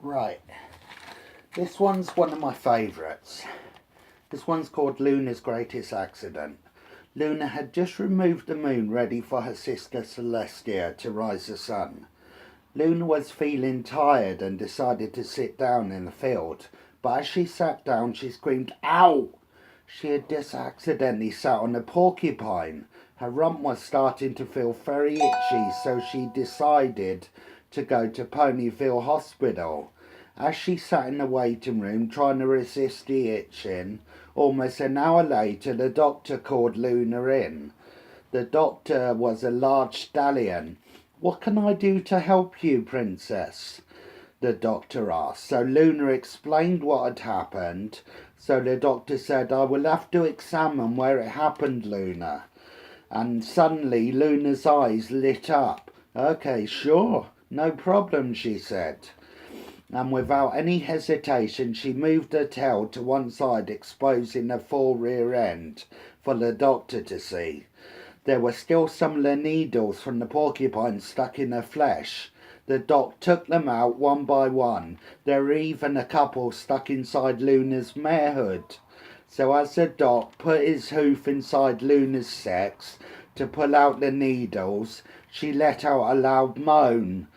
Right, this one's one of my favourites. This one's called Luna's Greatest Accident. Luna had just removed the moon ready for her sister Celestia to rise the sun. Luna was feeling tired and decided to sit down in the field, but as she sat down she screamed, "Ow!" She had just accidentally sat on a porcupine. Her rump was starting to feel very itchy, so she decided to go to Ponyville Hospital. As she sat in the waiting room trying to resist the itching, almost an hour later the doctor called Luna in. The doctor was a large stallion. "What can I do to help you, Princess?" the doctor asked. So Luna explained what had happened. So the doctor said, "I will have to examine where it happened, Luna." And suddenly Luna's eyes lit up. "Okay, sure, no problem," she said. And without any hesitation she moved her tail to one side, exposing her full rear end for the doctor to see. There were still some of the needles from the porcupine stuck in her flesh. The doc took them out one by one. There were even a couple stuck inside Luna's mare hood. So as the doc put his hoof inside Luna's sex to pull out the needles, she let out a loud moan.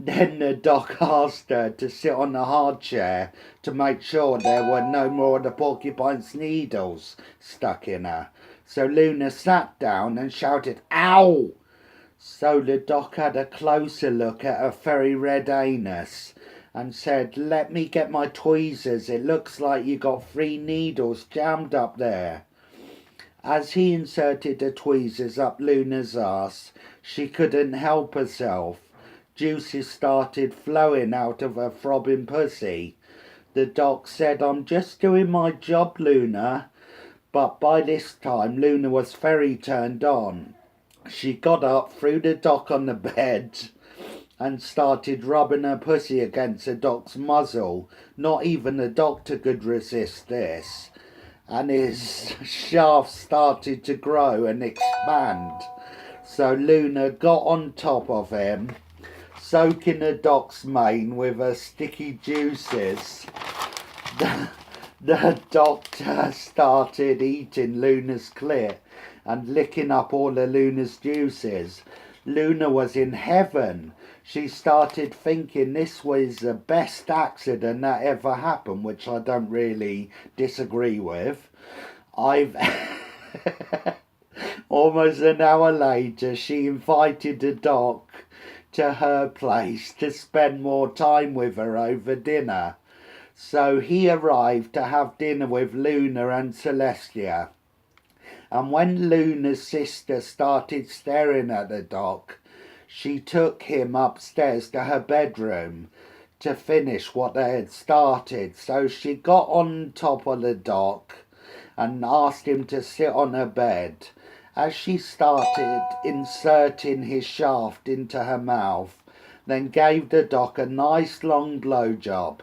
Then the doc asked her to sit on a hard chair to make sure there were no more of the porcupine's needles stuck in her. So Luna sat down and shouted, "Ow!" So the doc had a closer look at her very red anus and said, "Let me get my tweezers. It looks like you got 3 needles jammed up there." As he inserted the tweezers up Luna's arse, she couldn't help herself. Juices started flowing out of her throbbing pussy. The doc said, "I'm just doing my job, Luna." But by this time Luna was very turned on. She got up, threw the doc on the bed and started rubbing her pussy against the doc's muzzle. Not even the doctor could resist this. And his shaft started to grow and expand. So Luna got on top of him, soaking the doc's mane with her sticky juices. The doctor started eating Luna's clit and licking up all of Luna's juices. Luna was in heaven. She started thinking this was the best accident that ever happened, which I don't really disagree with. Almost an hour later, she invited the doc to her place to spend more time with her over dinner. So he arrived to have dinner with Luna and Celestia. And when Luna's sister started staring at the doc, she took him upstairs to her bedroom to finish what they had started. So she got on top of the doc and asked him to sit on her bed. As she started inserting his shaft into her mouth, then gave the doc a nice long blowjob.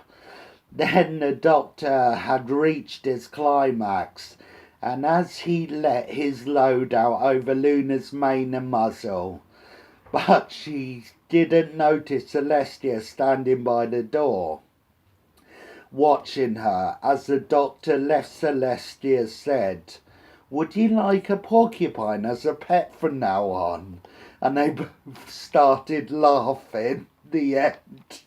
Then the doctor had reached his climax, and as he let his load out over Luna's mane and muzzle, but she didn't notice Celestia standing by the door, watching her. As the doctor left, Celestia said, "Would you like a porcupine as a pet from now on?" And they both started laughing. The end.